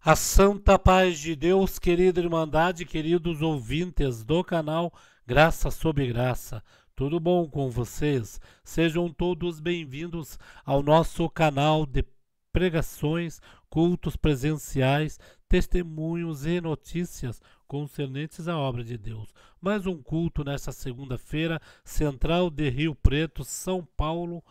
A santa paz de Deus, querida Irmandade, queridos ouvintes do canal Graça sobre Graça. Tudo bom com vocês? Sejam todos bem-vindos ao nosso canal de pregações, cultos presenciais, testemunhos e notícias concernentes à obra de Deus. Mais um culto nesta segunda-feira, central de Rio Preto, São Paulo.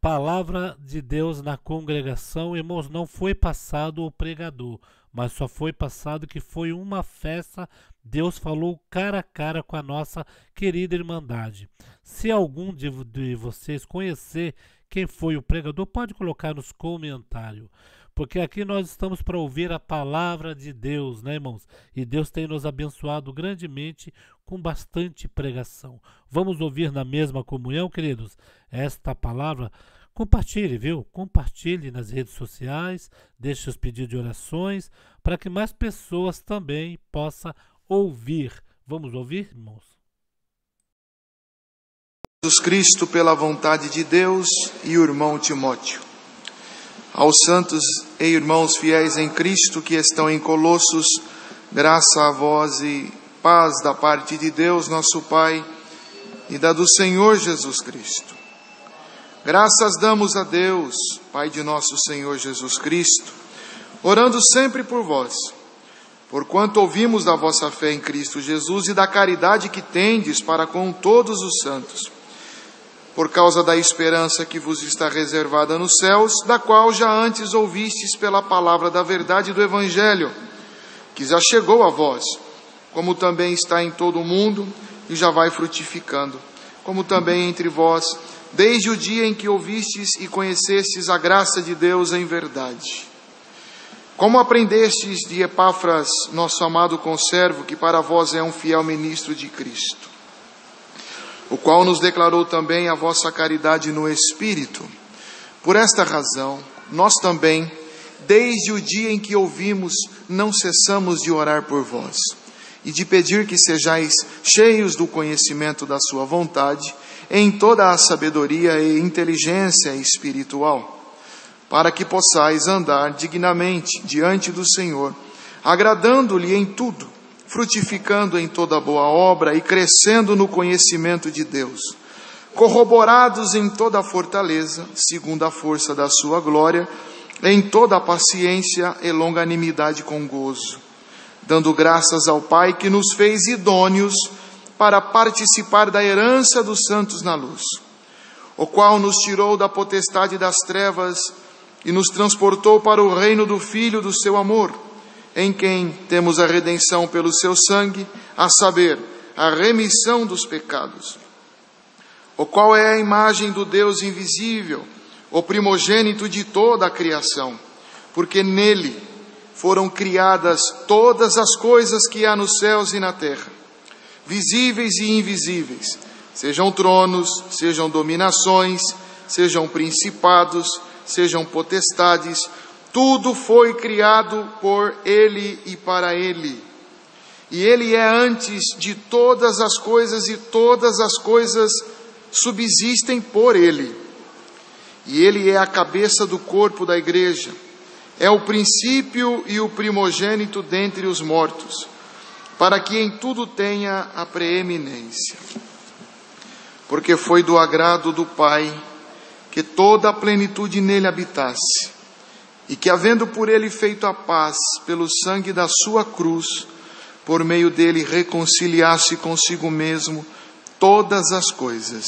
Palavra de Deus na congregação, irmãos, não foi passado o pregador, mas só foi passado que foi uma festa. Deus falou cara a cara com a nossa querida Irmandade. Se algum de vocês conhecer quem foi o pregador, pode colocar nos comentários, porque aqui nós estamos para ouvir a palavra de Deus, né, irmãos? E Deus tem nos abençoado grandemente com bastante pregação. Vamos ouvir na mesma comunhão, queridos, esta palavra. Compartilhe, viu? Compartilhe nas redes sociais, deixe os pedidos de orações, para que mais pessoas também possam ouvir. Vamos ouvir, irmãos? Jesus Cristo, pela vontade de Deus, e o irmão Timóteo. Aos santos e irmãos fiéis em Cristo que estão em Colossos, graça a vós e paz da parte de Deus, nosso Pai, e da do Senhor Jesus Cristo. Graças damos a Deus, Pai de nosso Senhor Jesus Cristo, orando sempre por vós, porquanto ouvimos da vossa fé em Cristo Jesus e da caridade que tendes para com todos os santos, por causa da esperança que vos está reservada nos céus, da qual já antes ouvistes pela palavra da verdade do Evangelho, que já chegou a vós, como também está em todo o mundo e já vai frutificando, como também entre vós, desde o dia em que ouvistes e conhecestes a graça de Deus em verdade. Como aprendestes de Epáfras, nosso amado conservo, que para vós é um fiel ministro de Cristo, o qual nos declarou também a vossa caridade no Espírito. Por esta razão, nós também, desde o dia em que ouvimos, não cessamos de orar por vós, e de pedir que sejais cheios do conhecimento da sua vontade, em toda a sabedoria e inteligência espiritual, para que possais andar dignamente diante do Senhor, agradando-lhe em tudo, frutificando em toda boa obra e crescendo no conhecimento de Deus, corroborados em toda a fortaleza, segundo a força da sua glória, em toda a paciência e longanimidade com gozo, dando graças ao Pai que nos fez idôneos para participar da herança dos santos na luz, o qual nos tirou da potestade das trevas e nos transportou para o reino do Filho do seu amor, em quem temos a redenção pelo seu sangue, a saber, a remissão dos pecados, o qual é a imagem do Deus invisível, o primogênito de toda a criação, porque nele foram criadas todas as coisas que há nos céus e na terra, visíveis e invisíveis, sejam tronos, sejam dominações, sejam principados, sejam potestades, tudo foi criado por Ele e para Ele. E Ele é antes de todas as coisas e todas as coisas subsistem por Ele. E Ele é a cabeça do corpo da igreja, é o princípio e o primogênito dentre os mortos, para que em tudo tenha a preeminência. Porque foi do agrado do Pai que toda a plenitude nele habitasse, e que, havendo por ele feito a paz pelo sangue da sua cruz, por meio dele reconciliasse consigo mesmo todas as coisas,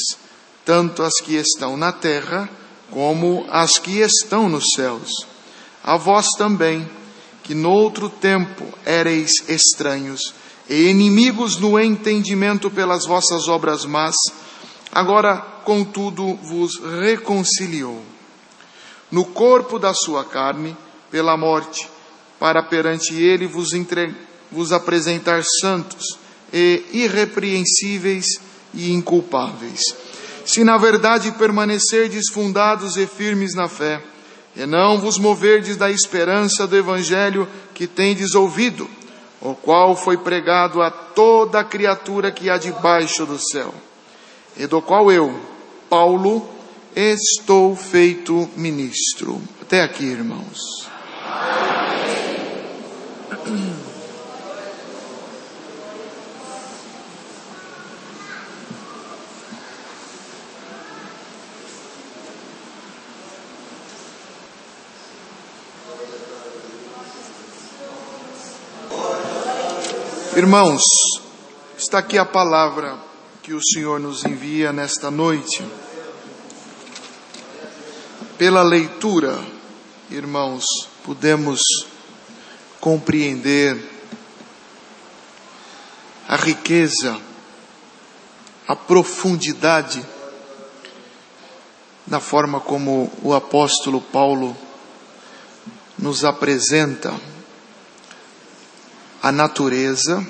tanto as que estão na terra, como as que estão nos céus. A vós também, que noutro tempo éreis estranhos e inimigos no entendimento pelas vossas obras más, agora, contudo, vos reconciliou no corpo da sua carne, pela morte, para perante ele vos apresentar santos e irrepreensíveis e inculpáveis. Se na verdade permanecerdes fundados e firmes na fé, e não vos moverdes da esperança do Evangelho que tendes ouvido, o qual foi pregado a toda a criatura que há debaixo do céu, e do qual eu, Paulo, estou feito ministro. Até aqui, irmãos. Irmãos, está aqui a palavra que o Senhor nos envia nesta noite. Pela leitura, irmãos, podemos compreender a riqueza, a profundidade da forma como o apóstolo Paulo nos apresenta a natureza,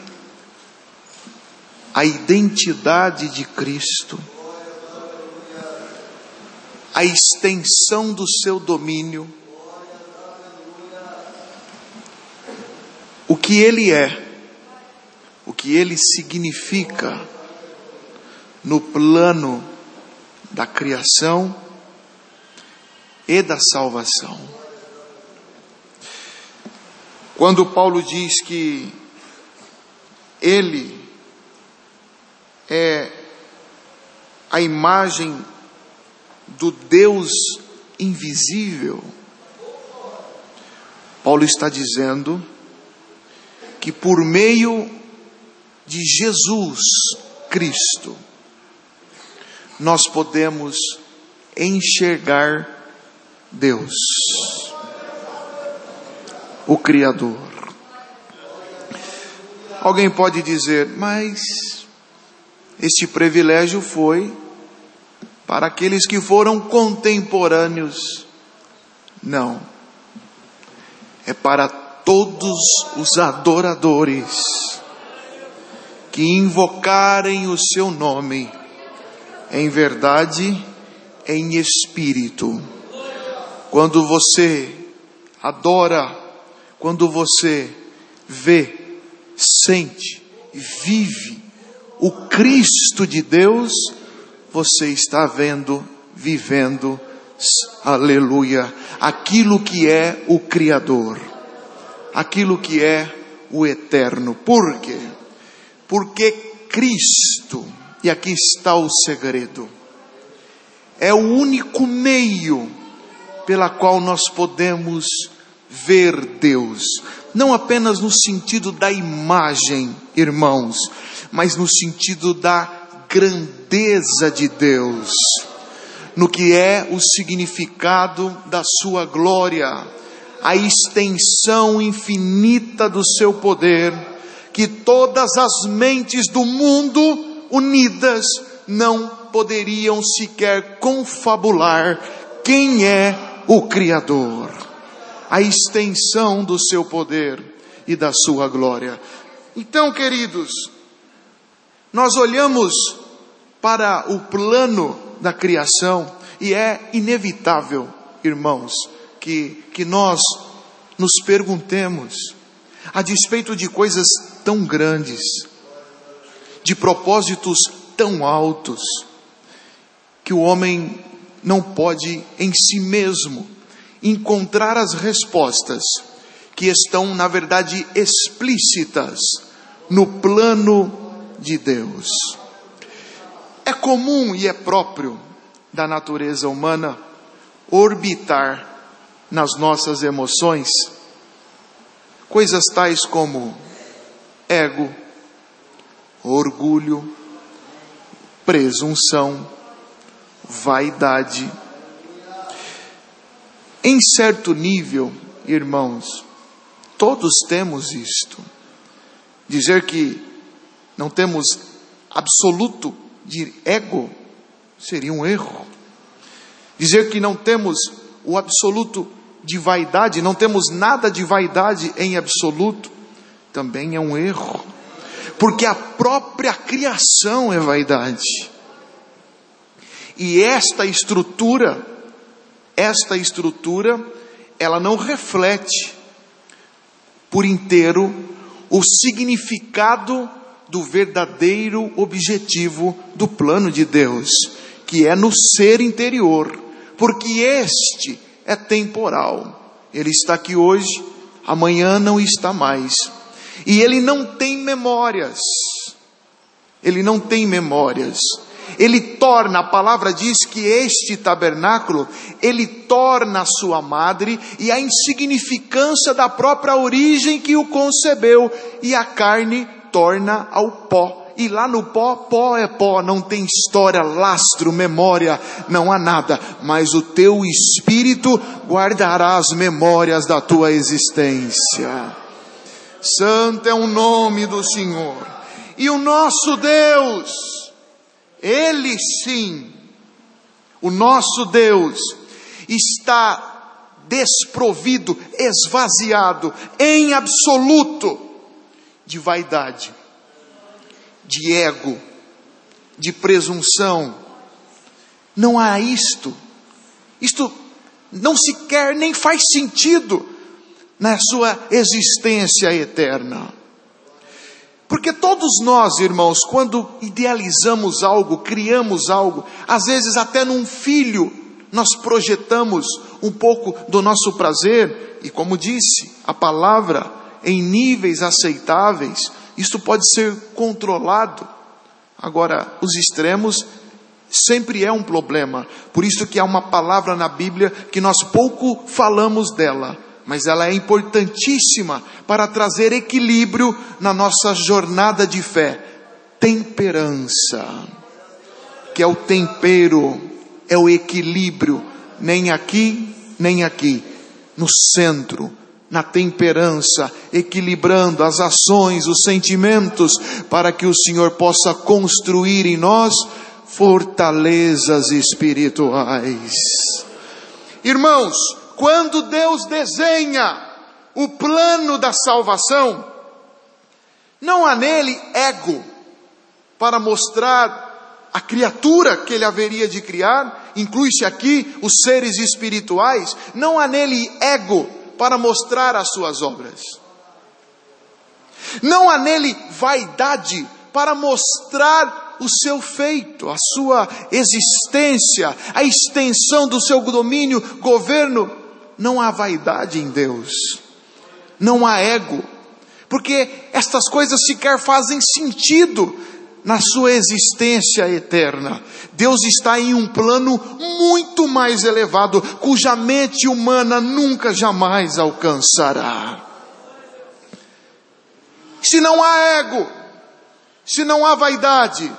a identidade de Cristo, a extensão do seu domínio, o que Ele é, o que Ele significa no plano da criação e da salvação. Quando Paulo diz que Ele é a imagem do Deus invisível, Paulo está dizendo que por meio de Jesus Cristo, nós podemos enxergar Deus, o Criador. Alguém pode dizer, mas este privilégio foi para aqueles que foram contemporâneos. Não. É para todos os adoradores que invocarem o seu nome em verdade, em espírito. Quando você adora, quando você vê, sente e vive o Cristo de Deus, você está vivendo, aleluia, aquilo que é o Criador, aquilo que é o Eterno. Por quê? Porque Cristo, e aqui está o segredo, é o único meio pela qual nós podemos ver Deus, não apenas no sentido da imagem, irmãos, mas no sentido da grandeza de Deus, no que é o significado da sua glória, a extensão infinita do seu poder, que todas as mentes do mundo unidas não poderiam sequer confabular quem é o Criador, a extensão do seu poder e da sua glória. Então, queridos, nós olhamos para o plano da criação e é inevitável, irmãos, que nós nos perguntemos, a despeito de coisas tão grandes, de propósitos tão altos, que o homem não pode em si mesmo encontrar as respostas que estão, na verdade, explícitas no plano de Deus. É comum e é próprio da natureza humana orbitar nas nossas emoções coisas tais como ego, orgulho, presunção, vaidade. Em certo nível, irmãos, todos temos isto. Dizer que não temos absoluto de ego seria um erro. Dizer que não temos o absoluto de vaidade, não temos nada de vaidade em absoluto, também é um erro. Porque a própria criação é vaidade. E esta estrutura, ela não reflete por inteiro o significado do verdadeiro objetivo do plano de Deus, que é no ser interior, porque este é temporal. Ele está aqui hoje, amanhã não está mais. E Ele não tem memórias. Ele não tem memórias. Ele torna, a palavra diz que este tabernáculo, Ele torna a sua madre e a insignificância da própria origem que o concebeu, e a carne torna ao pó. E lá no pó, pó é pó, não tem história, lastro, memória, não há nada. Mas o teu espírito guardará as memórias da tua existência. Santo é o nome do Senhor. E o nosso Deus, Ele sim, o nosso Deus, está desprovido, esvaziado, em absoluto, de vaidade, de ego, de presunção. Não há isto não sequer nem faz sentido na sua existência eterna. Porque todos nós, irmãos, quando idealizamos algo, criamos algo, às vezes até num filho, nós projetamos um pouco do nosso prazer, e como disse a palavra, em níveis aceitáveis. Isto pode ser controlado. Agora, os extremos sempre é um problema. Por isso que há uma palavra na Bíblia que nós pouco falamos dela, mas ela é importantíssima para trazer equilíbrio na nossa jornada de fé. Temperança, que é o tempero, é o equilíbrio, nem aqui, nem aqui, no centro, na temperança, equilibrando as ações, os sentimentos, para que o Senhor possa construir em nós fortalezas espirituais. Irmãos, quando Deus desenha o plano da salvação, não há nele ego para mostrar a criatura que Ele haveria de criar, inclui-se aqui os seres espirituais. Não há nele ego para mostrar as suas obras. Não há nele vaidade para mostrar o seu feito, a sua existência, a extensão do seu domínio, governo. Não há vaidade em Deus. Não há ego. Porque estas coisas sequer fazem sentido na sua existência eterna. Deus está em um plano muito mais elevado, cuja mente humana nunca jamais alcançará. Se não há ego, se não há vaidade,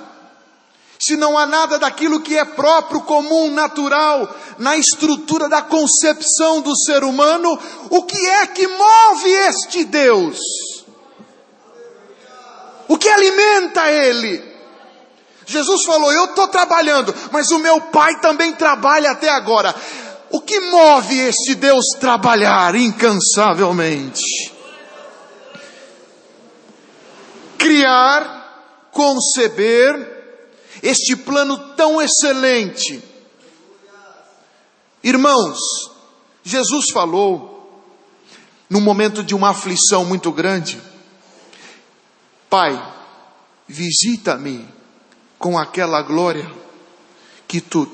se não há nada daquilo que é próprio, comum, natural, na estrutura da concepção do ser humano, o que é que move este Deus? O que alimenta Ele? Jesus falou, eu estou trabalhando, mas o meu Pai também trabalha até agora. O que move este Deus trabalhar incansavelmente? Criar, conceber este plano tão excelente. Irmãos, Jesus falou, num momento de uma aflição muito grande, Pai, visita-me com aquela glória que tu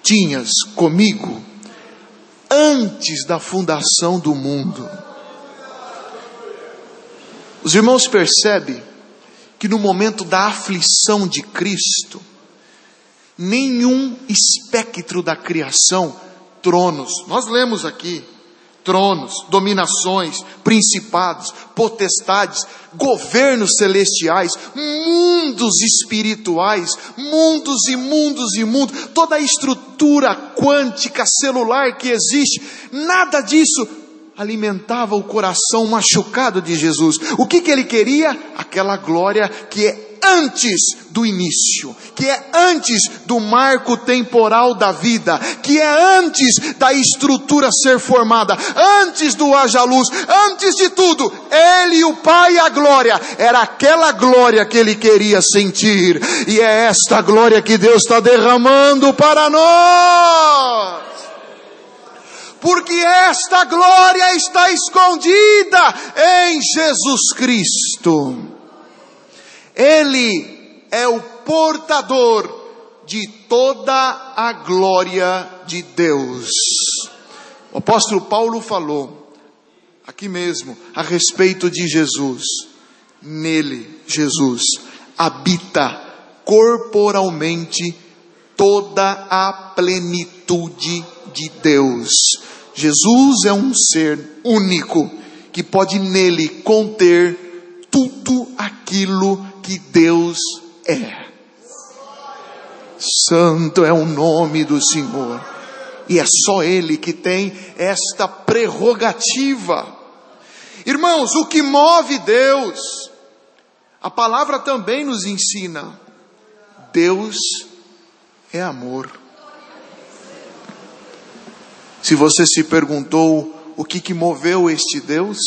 tinhas comigo antes da fundação do mundo. Os irmãos percebem que no momento da aflição de Cristo, nenhum espectro da criação, tronos, nós lemos aqui, tronos, dominações, principados, potestades, governos celestiais, mundos espirituais, mundos e mundos e mundos, toda a estrutura quântica, celular que existe, nada disso alimentava o coração machucado de Jesus. O que ele queria? Aquela glória que é antes do início, que é antes do marco temporal da vida, que é antes da estrutura ser formada, antes do haja luz, antes de tudo, Ele, o Pai e a glória, era aquela glória que Ele queria sentir, e é esta glória que Deus está derramando para nós, porque esta glória está escondida em Jesus Cristo. Ele é o portador de toda a glória de Deus. O apóstolo Paulo falou, aqui mesmo, a respeito de Jesus. Nele, Jesus, habita corporalmente toda a plenitude de Deus. Jesus é um ser único que pode nele conter tudo aquilo que Deus é. Santo é o nome do Senhor, e é só Ele que tem esta prerrogativa. Irmãos, o que move Deus, a palavra também nos ensina: Deus é amor. Se você se perguntou o que moveu este Deus,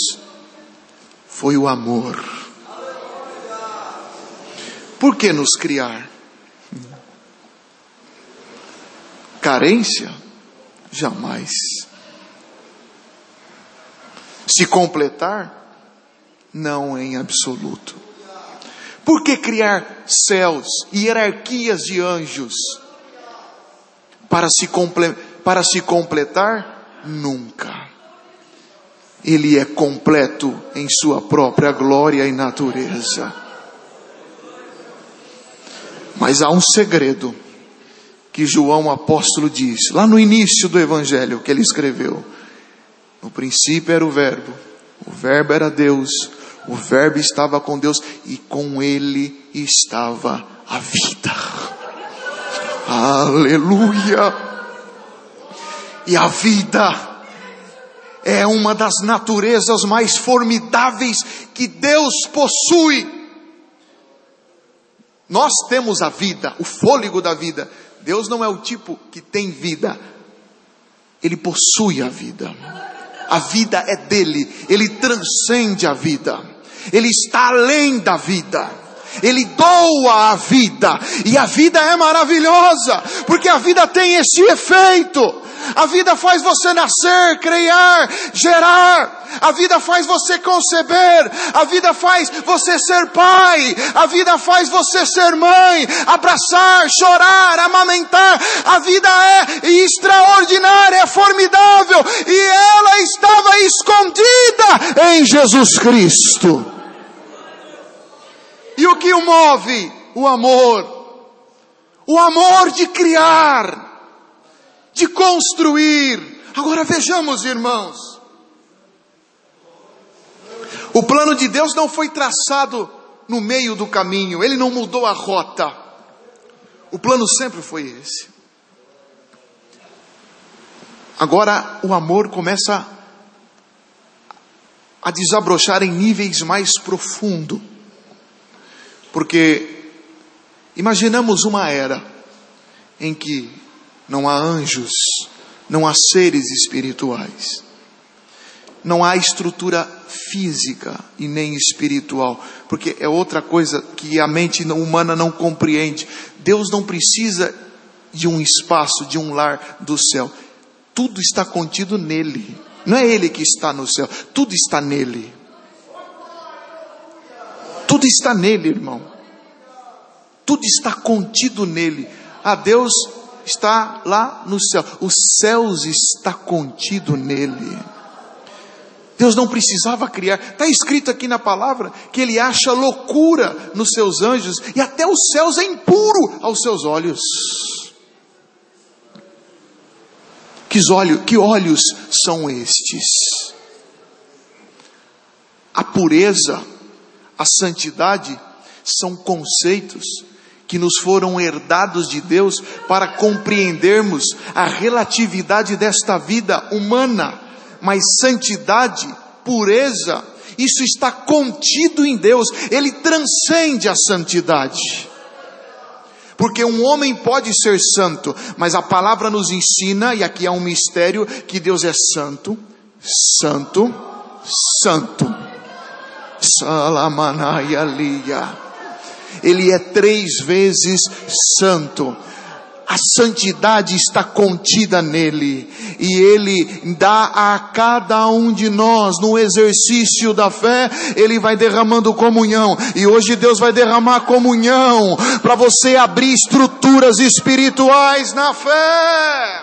foi o amor. Por que nos criar? Carência? Jamais. Se completar? Não em absoluto. Por que criar céus e hierarquias de anjos? Para se completar? Nunca. Ele é completo em sua própria glória e natureza. Mas há um segredo que João apóstolo diz, lá no início do evangelho que ele escreveu: no princípio era o verbo era Deus, o verbo estava com Deus e com ele estava a vida. Aleluia! E a vida é uma das naturezas mais formidáveis que Deus possui. Nós temos a vida, o fôlego da vida. Deus não é o tipo que tem vida. Ele possui a vida. A vida é dele. Ele transcende a vida. Ele está além da vida. Ele doa a vida. E a vida é maravilhosa, porque a vida tem esse efeito. A vida faz você nascer, criar, gerar. A vida faz você conceber. A vida faz você ser pai. A vida faz você ser mãe. Abraçar, chorar, amamentar. A vida é extraordinária, é formidável. E ela estava escondida em Jesus Cristo. E o que o move? O amor. O amor de criar, de construir. Agora vejamos, irmãos, o plano de Deus não foi traçado no meio do caminho. Ele não mudou a rota. O plano sempre foi esse. Agora o amor começa a desabrochar em níveis mais profundos. Porque imaginamos uma era em que não há anjos, não há seres espirituais, não há estrutura física e nem espiritual, porque é outra coisa que a mente humana não compreende. Deus não precisa de um espaço, de um lar do céu. Tudo está contido nele. Não é ele que está no céu, tudo está nele. Tudo está nele, irmão. Tudo está contido nele. Deus está lá no céu. Os céus está contido nele. Deus não precisava criar. Está escrito aqui na palavra que Ele acha loucura nos seus anjos, e até os céus é impuro aos seus olhos. Que olhos são estes? A pureza, a santidade são conceitos que nos foram herdados de Deus para compreendermos a relatividade desta vida humana. Mas santidade, pureza, isso está contido em Deus. Ele transcende a santidade. Porque um homem pode ser santo, mas a palavra nos ensina, e aqui há um mistério, que Deus é santo, santo, santo. Salamanaya Lia. Ele é 3 vezes santo. A santidade está contida nele, e ele dá a cada um de nós, no exercício da fé, ele vai derramando comunhão. E hoje Deus vai derramar comunhão para você abrir estruturas espirituais na fé.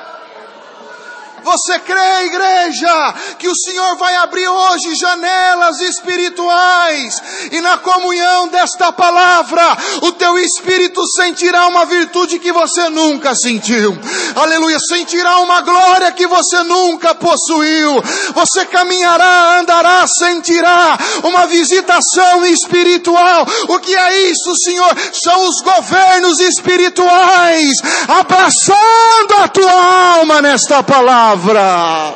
Você crê, igreja, que o Senhor vai abrir hoje janelas espirituais, e na comunhão desta palavra, o teu espírito sentirá uma virtude que você nunca sentiu, aleluia, sentirá uma glória que você nunca possuiu, você caminhará, andará, sentirá uma visitação espiritual. O que é isso, Senhor? São os governos espirituais abraçando a tua alma nesta palavra.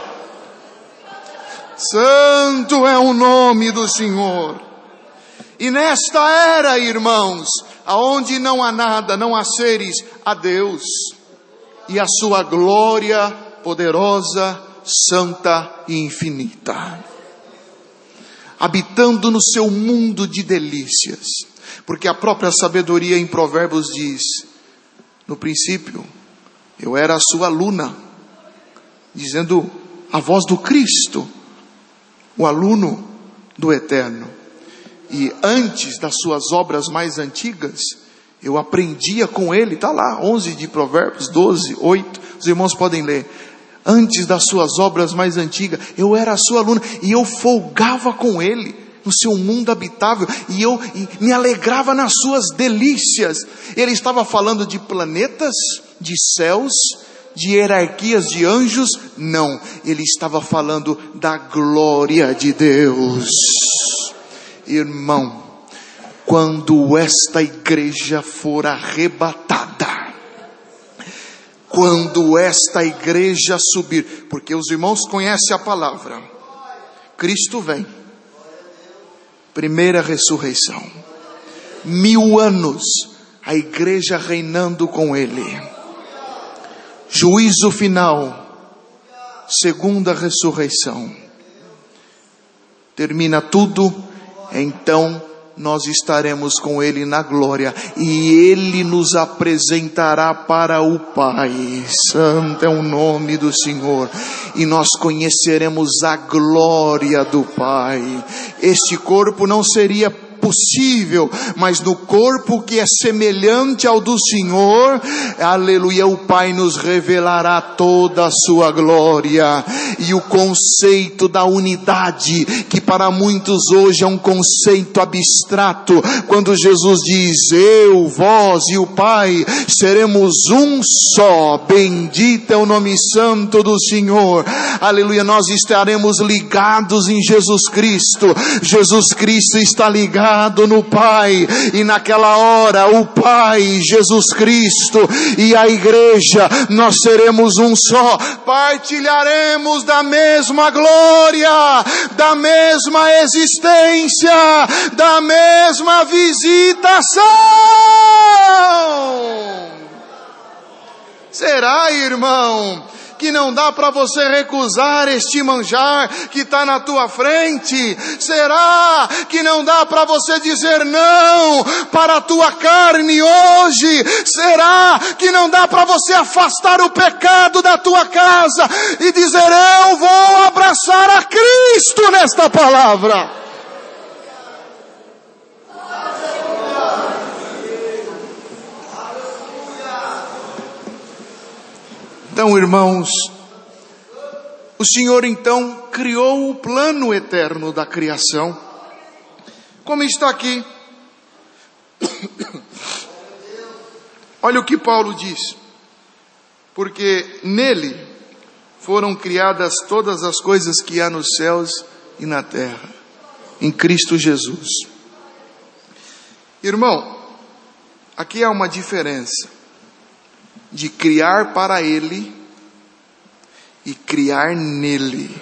Santo é o nome do Senhor. E nesta era, irmãos, aonde não há nada, não há seres, há Deus e a sua glória poderosa, santa e infinita, habitando no seu mundo de delícias, porque a própria sabedoria em Provérbios diz: no princípio eu era a sua aluna, dizendo a voz do Cristo, o aluno do Eterno. E antes das suas obras mais antigas, eu aprendia com ele. Está lá, 11 de Provérbios, 12, 8. Os irmãos podem ler. Antes das suas obras mais antigas, eu era a sua aluna, e eu folgava com ele no seu mundo habitável, e eu me alegrava nas suas delícias. Ele estava falando de planetas, de céus, de hierarquias de anjos? Não, ele estava falando da glória de Deus. Irmão, quando esta igreja for arrebatada, quando esta igreja subir, porque os irmãos conhecem a palavra, Cristo vem, primeira ressurreição, 1000 anos, a igreja reinando com ele, juízo final, segunda ressurreição, termina tudo, então nós estaremos com ele na glória, e ele nos apresentará para o Pai. Santo é o nome do Senhor, e nós conheceremos a glória do Pai. Este corpo não seria possível, mas no corpo que é semelhante ao do Senhor, aleluia, o Pai nos revelará toda a sua glória. E o conceito da unidade, que para muitos hoje é um conceito abstrato, quando Jesus diz: eu, vós e o Pai seremos um só, bendito é o nome santo do Senhor, aleluia, nós estaremos ligados em Jesus Cristo, Jesus Cristo está ligado no Pai, e naquela hora o Pai, Jesus Cristo e a igreja, nós seremos um só, partilharemos da mesma glória, da mesma existência, da mesma visitação. Será, irmão, que não dá para você recusar este manjar que está na tua frente? Será que não dá para você dizer não para a tua carne hoje? Será que não dá para você afastar o pecado da tua casa e dizer: eu vou abraçar a Cristo nesta palavra? Então, irmãos, o Senhor então criou o plano eterno da criação, como está aqui. Olha o que Paulo diz: porque nele foram criadas todas as coisas que há nos céus e na terra, em Cristo Jesus. Irmão, aqui há uma diferença de criar para ele e criar nele.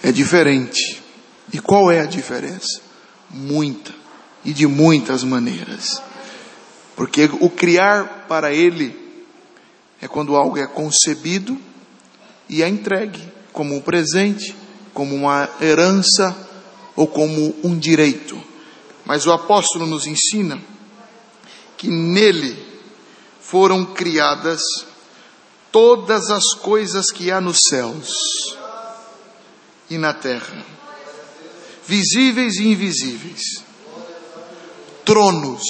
É diferente. E qual é a diferença? Muita, e de muitas maneiras. Porque o criar para ele é quando algo é concebido e é entregue como um presente, como uma herança ou como um direito. Mas o apóstolo nos ensina que nele foram criadas todas as coisas que há nos céus e na terra, visíveis e invisíveis, tronos,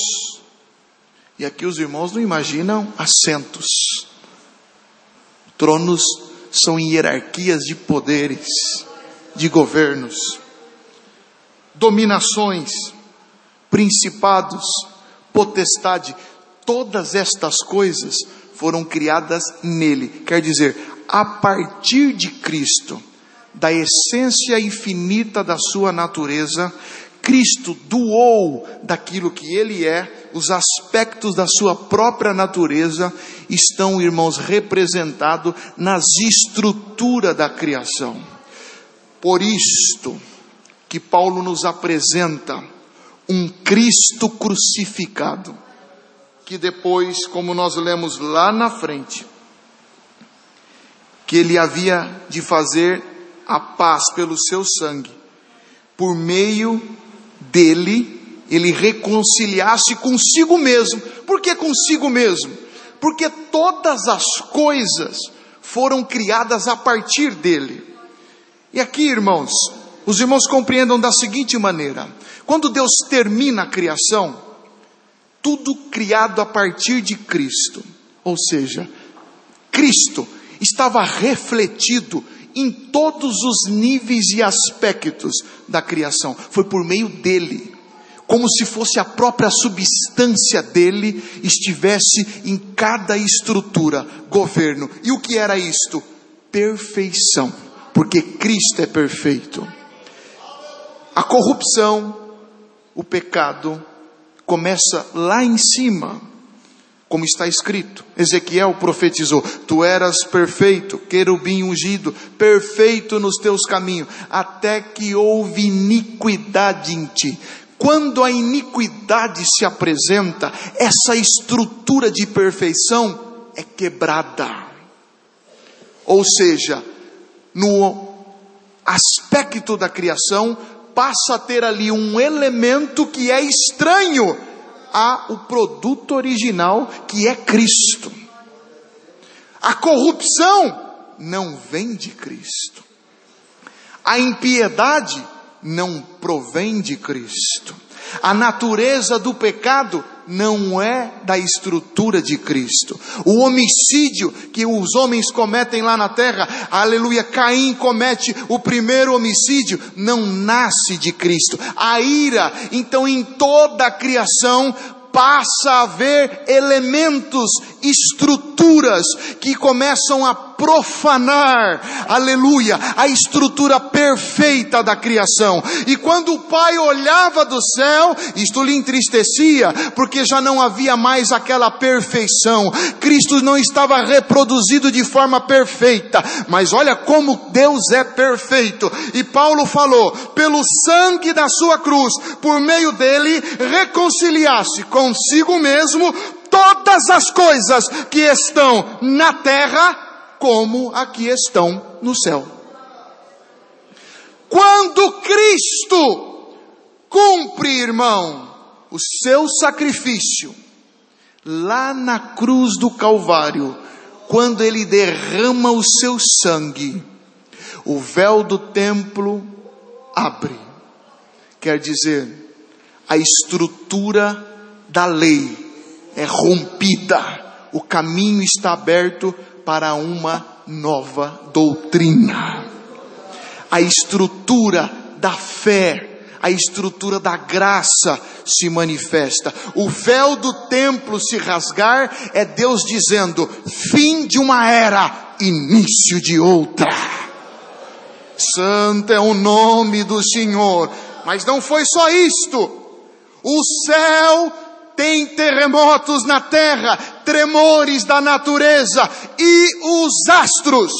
e aqui os irmãos não imaginam assentos, Tronos são hierarquias de poderes, de governos, dominações, principados, potestade. Todas estas coisas foram criadas nele. Quer dizer, a partir de Cristo, da essência infinita da sua natureza, Cristo doou daquilo que ele é, os aspectos da sua própria natureza estão, irmãos, representados nas estruturas da criação. Por isto que Paulo nos apresenta um Cristo crucificado, que depois, como nós lemos lá na frente, que ele havia de fazer a paz pelo seu sangue, por meio dele, ele reconciliasse consigo mesmo. Por que consigo mesmo? Porque todas as coisas foram criadas a partir dele. E aqui, irmãos, os irmãos compreendam da seguinte maneira: quando Deus termina a criação, tudo criado a partir de Cristo, ou seja, Cristo estava refletido em todos os níveis e aspectos da criação. Foi por meio dele, como se fosse a própria substância dele, estivesse em cada estrutura, governo. E o que era isto? Perfeição, porque Cristo é perfeito. A corrupção, o pecado, começa lá em cima, como está escrito. Ezequiel profetizou: tu eras perfeito, querubim ungido, perfeito nos teus caminhos, até que houve iniquidade em ti. Quando a iniquidade se apresenta, essa estrutura de perfeição é quebrada. Ou seja, no aspecto da criação, passa a ter ali um elemento que é estranho ao produto original, que é Cristo. A corrupção não vem de Cristo. A impiedade não provém de Cristo. A natureza do pecado não é da estrutura de Cristo. O homicídio que os homens cometem lá na terra, aleluia, Caim comete o primeiro homicídio, não nasce de Cristo. A ira, então, em toda a criação passa a haver elementos, estruturas que começam a profanar, aleluia, a estrutura perfeita da criação. E quando o Pai olhava do céu, isto lhe entristecia, porque já não havia mais aquela perfeição. Cristo não estava reproduzido de forma perfeita, mas olha como Deus é perfeito. E Paulo falou: pelo sangue da sua cruz, por meio dele, reconciliasse consigo mesmo todas as coisas que estão na terra, como aqui estão no céu. Quando Cristo cumpre, irmão, o seu sacrifício, lá na cruz do Calvário, quando ele derrama o seu sangue, o véu do templo abre. Quer dizer, a estrutura da lei é rompida, o caminho está aberto para uma nova doutrina. A estrutura da fé, a estrutura da graça se manifesta. O véu do templo se rasgar é Deus dizendo: fim de uma era, início de outra. Santo é o nome do Senhor. Mas não foi só isto. O céu tem terremotos na terra, tremores da natureza, e os astros,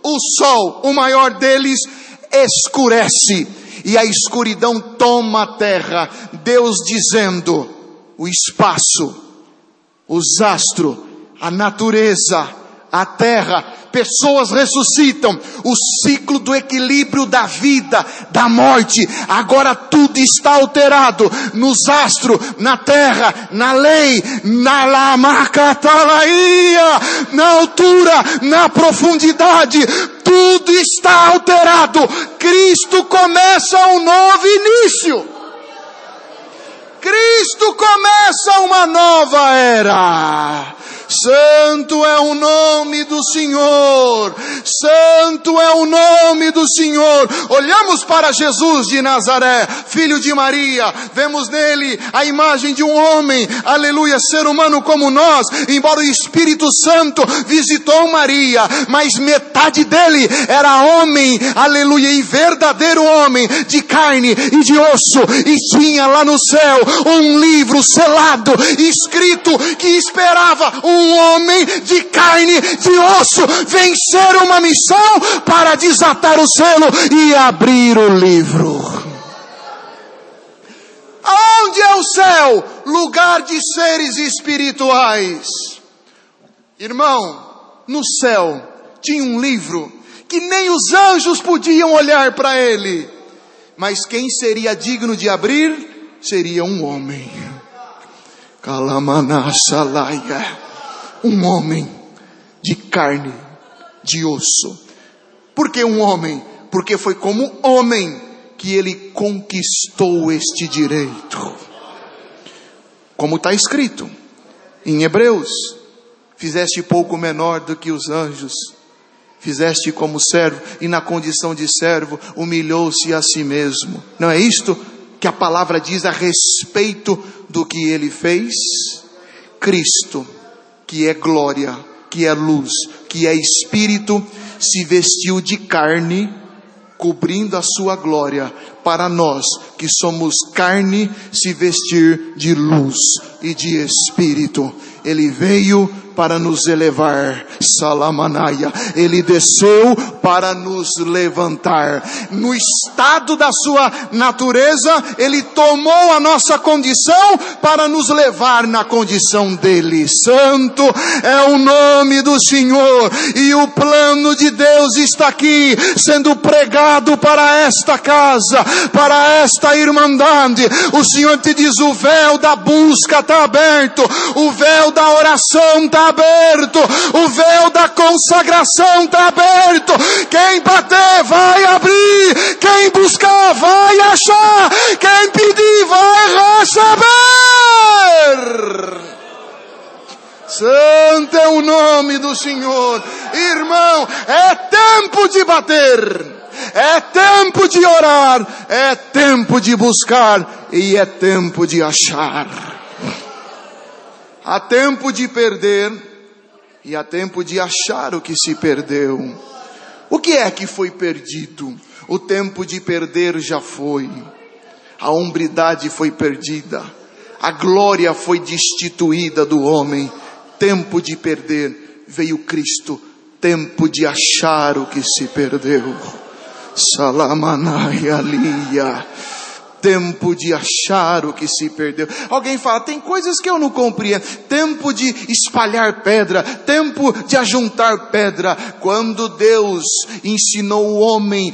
o sol, o maior deles, escurece, e a escuridão toma a terra. Deus dizendo: o espaço, os astros, a natureza, a terra, pessoas ressuscitam, o ciclo do equilíbrio da vida, da morte, agora tudo está alterado, nos astros, na terra, na lei, na lamacatalaia, na altura, na profundidade, tudo está alterado. Cristo começa um novo início. Cristo começa uma nova era. Santo é o nome do Senhor. Santo é o nome do Senhor. Olhamos para Jesus de Nazaré, filho de Maria. Vemos nele a imagem de um homem, aleluia, ser humano como nós. Embora o Espírito Santo visitou Maria, mas metade dele era homem, aleluia, e verdadeiro homem, de carne e de osso. E tinha lá no céu um livro selado, escrito, que esperava um homem de carne e de osso vencer uma missão para desatar o selo e abrir o livro. Aonde é o céu? Lugar de seres espirituais. Irmão, no céu tinha um livro que nem os anjos podiam olhar para ele. Mas quem seria digno de abrir? Seria um homem. Kalamanasalaia. Um homem de carne, de osso. Por que um homem? Porque foi como homem que ele conquistou este direito. Como está escrito em Hebreus: fizeste pouco menor do que os anjos, fizeste como servo, e na condição de servo humilhou-se a si mesmo. Não é isto que a palavra diz a respeito do que ele fez? Cristo, que é glória, que é luz, que é espírito, se vestiu de carne, cobrindo a sua glória, para nós que somos carne, se vestir de luz e de espírito. Ele veio para nos elevar, Salamanaia. Ele desceu para nos levantar. No estado da sua natureza, ele tomou a nossa condição para nos levar na condição dele. Santo é o nome do Senhor, e o plano de Deus está aqui, sendo pregado para esta casa, para esta irmandade. O Senhor te diz: o véu da busca está aberto, o véu da oração está aberto, o véu da consagração está aberto. Quem bater vai abrir, quem buscar vai achar, quem pedir vai receber. Santo é o nome do Senhor. Irmão, é tempo de bater, é tempo de orar, é tempo de buscar e é tempo de achar. Há tempo de perder e há tempo de achar o que se perdeu. O que é que foi perdido? O tempo de perder já foi. A hombridade foi perdida. A glória foi destituída do homem. Tempo de perder, veio Cristo. Tempo de achar o que se perdeu. Salamanai alia. Tempo de achar o que se perdeu. Alguém fala: tem coisas que eu não compreendo. Tempo de espalhar pedra, tempo de ajuntar pedra. Quando Deus ensinou o homem,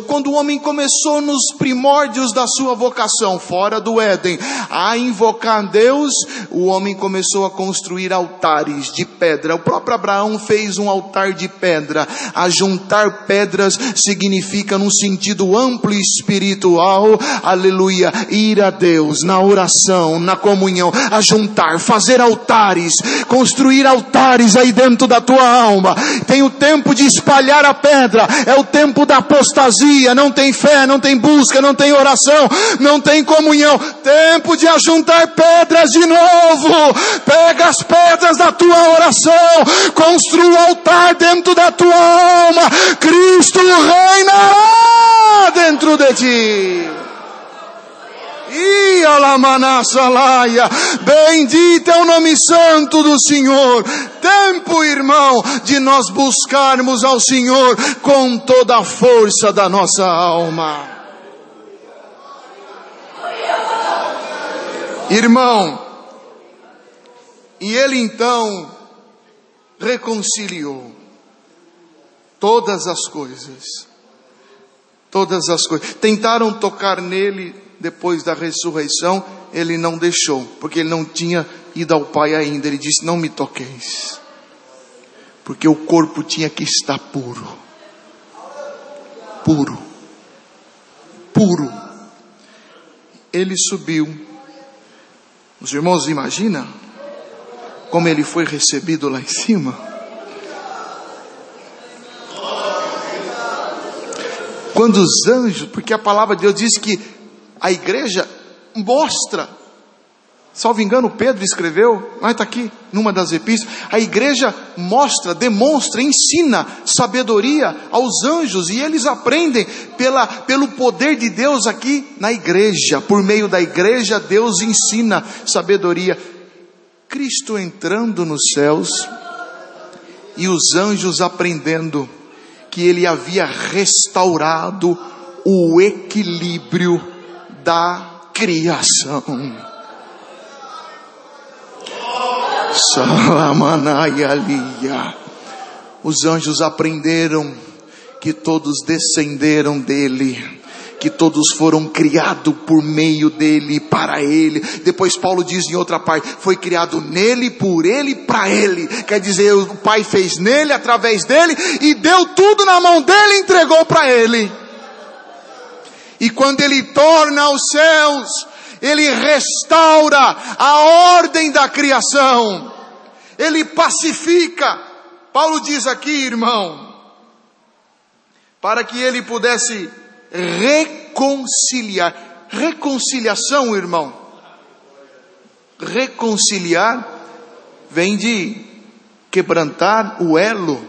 quando o homem começou nos primórdios da sua vocação, fora do Éden, a invocar Deus, o homem começou a construir altares de pedra. O próprio Abraão fez um altar de pedra. Ajuntar pedras significa, num sentido amplo e espiritual, aleluia, ir a Deus na oração, na comunhão, ajuntar, fazer altares, construir altares aí dentro da tua alma. Tem o tempo de espalhar a pedra, é o tempo da apostasia. Não tem fé, não tem busca, não tem oração, não tem comunhão. Tempo de ajuntar pedras de novo. Pega as pedras da tua oração, construa o altar dentro da tua alma. Cristo reinará dentro de ti. Bendito é o nome santo do Senhor. Tempo, irmão, de nós buscarmos ao Senhor com toda a força da nossa alma. Irmão, e ele então reconciliou todas as coisas. Todas as coisas. Tentaram tocar nele depois da ressurreição, ele não deixou, porque ele não tinha ido ao Pai ainda. Ele disse: não me toqueis, porque o corpo tinha que estar puro. Puro. Puro. Ele subiu. Os irmãos imaginam como ele foi recebido lá em cima? Quando os anjos, porque a palavra de Deus diz que a igreja mostra, salvo engano Pedro escreveu, mas está aqui numa das epístolas, a igreja mostra, demonstra, ensina sabedoria aos anjos, e eles aprendem pelo poder de Deus aqui na igreja. Por meio da igreja Deus ensina sabedoria. Cristo entrando nos céus e os anjos aprendendo que ele havia restaurado o equilíbrio da criação. Salamanaialia. Os anjos aprenderam que todos descenderam dele, que todos foram criados por meio dele, para ele. Depois Paulo diz em outra parte, foi criado nele, por ele, para ele. Quer dizer, o Pai fez nele, através dele, e deu tudo na mão dele e entregou para ele. E quando ele torna aos céus, ele restaura a ordem da criação, ele pacifica. Paulo diz aqui, irmão, para que ele pudesse reconciliar. Reconciliação, irmão, reconciliar vem de quebrantar o elo,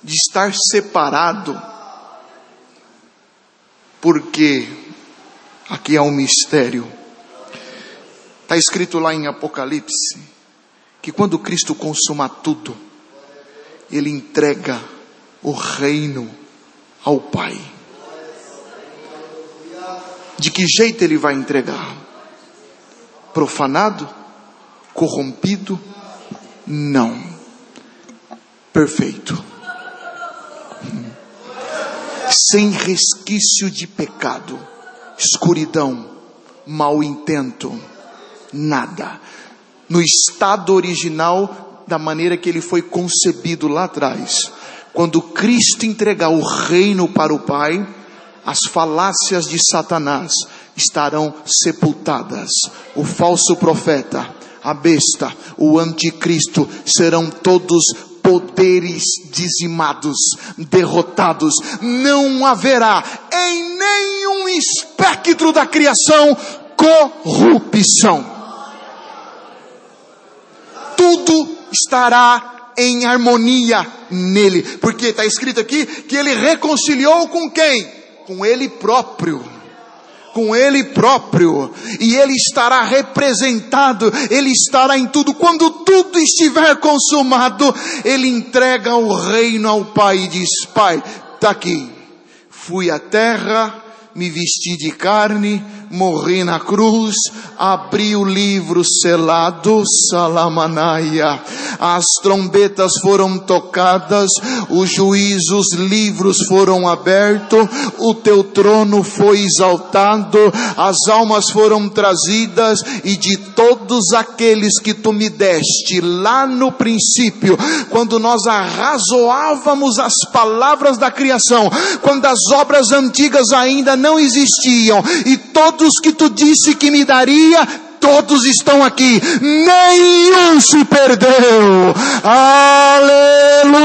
de estar separado, porque aqui há um mistério. Está escrito lá em Apocalipse que quando Cristo consumar tudo, ele entrega o reino ao Pai. De que jeito ele vai entregar? Profanado? Corrompido? Não. Perfeito. Sem resquício de pecado, escuridão, mau intento, nada. No estado original, da maneira que ele foi concebido lá atrás. Quando Cristo entregar o reino para o Pai, as falácias de Satanás estarão sepultadas. O falso profeta, a besta, o anticristo serão todos poderes dizimados, derrotados. Não haverá em nenhum espectro da criação corrupção. Tudo estará em harmonia nele, porque está escrito aqui que ele reconciliou com quem? Com ele próprio. Com ele próprio, e ele estará representado, ele estará em tudo. Quando tudo estiver consumado, ele entrega o reino ao Pai e diz: Pai, está aqui, fui à terra, me vesti de carne, morri na cruz, abri o livro selado, Salamanaia, as trombetas foram tocadas, os juízos, livros foram abertos, o teu trono foi exaltado, as almas foram trazidas, e de todos aqueles que tu me deste lá no princípio, quando nós arrazoávamos as palavras da criação, quando as obras antigas ainda não existiam, e todos que tu disse que me daria, todos estão aqui, nenhum se perdeu. Aleluia!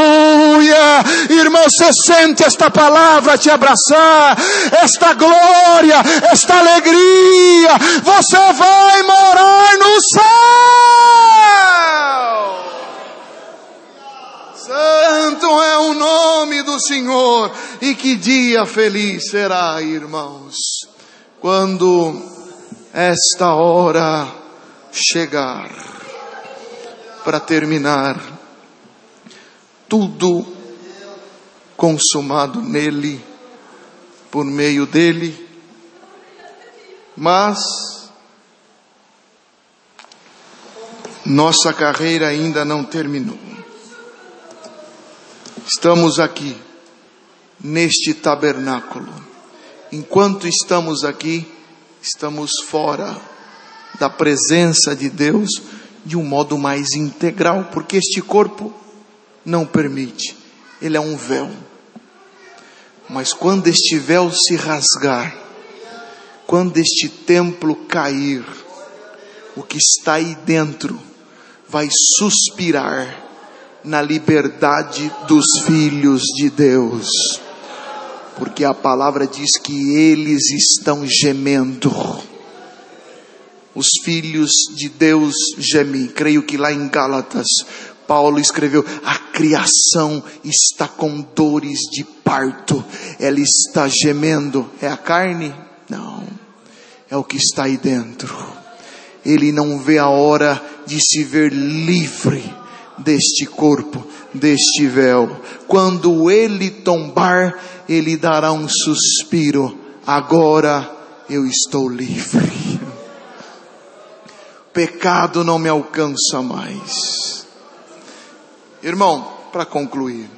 Irmão, você sente esta palavra te abraçar, esta glória, esta alegria, você vai morar no céu. Santo é o nome do Senhor. E que dia feliz será, irmãos, quando esta hora chegar. Para terminar, tudo consumado nele, por meio dele, mas nossa carreira ainda não terminou. Estamos aqui, neste tabernáculo. Enquanto estamos aqui, estamos fora da presença de Deus de um modo mais integral, porque este corpo não permite, ele é um véu. Mas quando este véu se rasgar, quando este templo cair, o que está aí dentro vai suspirar na liberdade dos filhos de Deus, porque a palavra diz que eles estão gemendo. Os filhos de Deus gemem. Creio que lá em Gálatas Paulo escreveu: a criação está com dores de parto, ela está gemendo. É a carne? Não, é o que está aí dentro. Ele não vê a hora de se ver livre deste corpo, deste véu. Quando ele tombar, ele dará um suspiro: agora eu estou livre. O pecado não me alcança mais. Irmão, para concluir,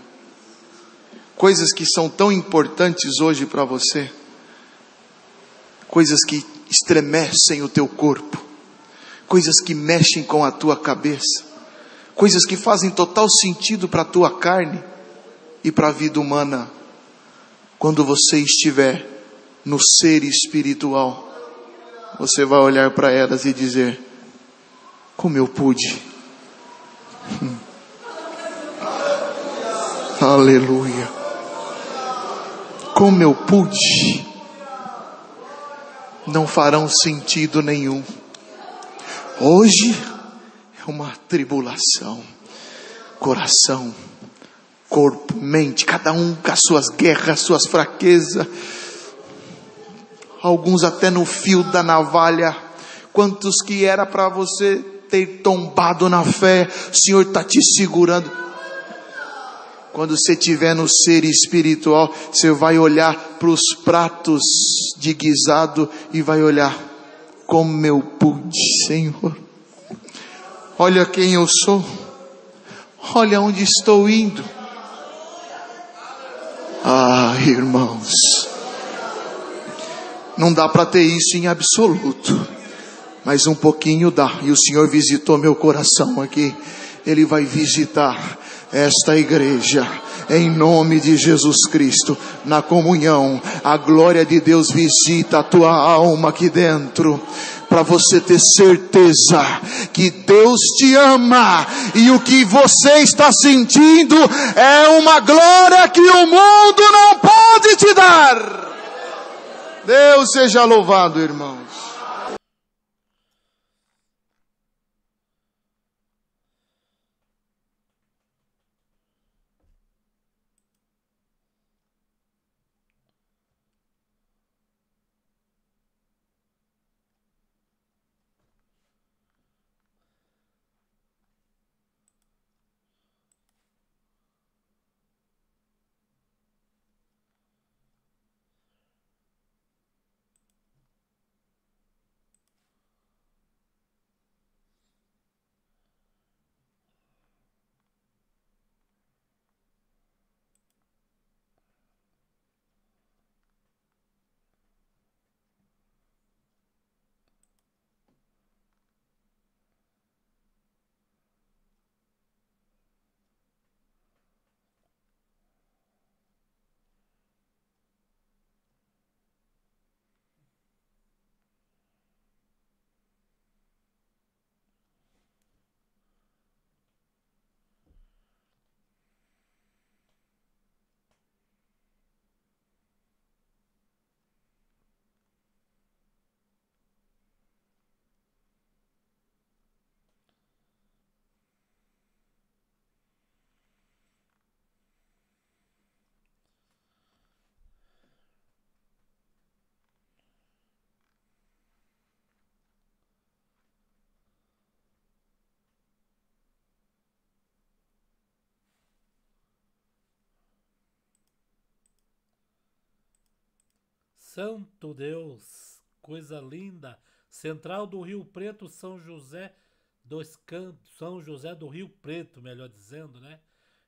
coisas que são tão importantes hoje para você, coisas que estremecem o teu corpo, coisas que mexem com a tua cabeça, coisas que fazem total sentido para a tua carne e para a vida humana. Quando você estiver no ser espiritual, você vai olhar para elas e dizer: como eu pude. Aleluia. Como eu pude. Não farão sentido nenhum. Hoje é uma tribulação. Coração, corpo, mente, cada um com as suas guerras, suas fraquezas. Alguns até no fio da navalha. Quantos que era para você ter tombado na fé, o Senhor está te segurando. Quando você estiver no ser espiritual, você vai olhar para os pratos de guisado e vai olhar: como eu pude, Senhor. Olha quem eu sou. Olha onde estou indo. Ah, irmãos, não dá para ter isso em absoluto, mas um pouquinho dá. E o Senhor visitou meu coração aqui. Ele vai visitar esta igreja, em nome de Jesus Cristo, na comunhão. A glória de Deus visita a tua alma aqui dentro, para você ter certeza que Deus te ama, e o que você está sentindo é uma glória que o mundo não pode te dar. Deus seja louvado, irmãos. Santo Deus, coisa linda. Central do Rio Preto, São José dos Campos, São José do Rio Preto, melhor dizendo, né?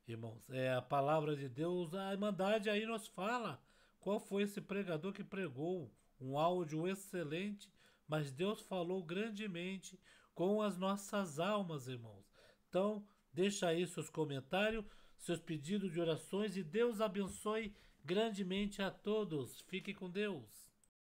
Irmãos, é a palavra de Deus, a Irmandade aí nos fala qual foi esse pregador que pregou. Um áudio excelente, mas Deus falou grandemente com as nossas almas, irmãos. Então, deixa aí seus comentários, seus pedidos de orações, e Deus abençoe grandemente a todos. Fique com Deus.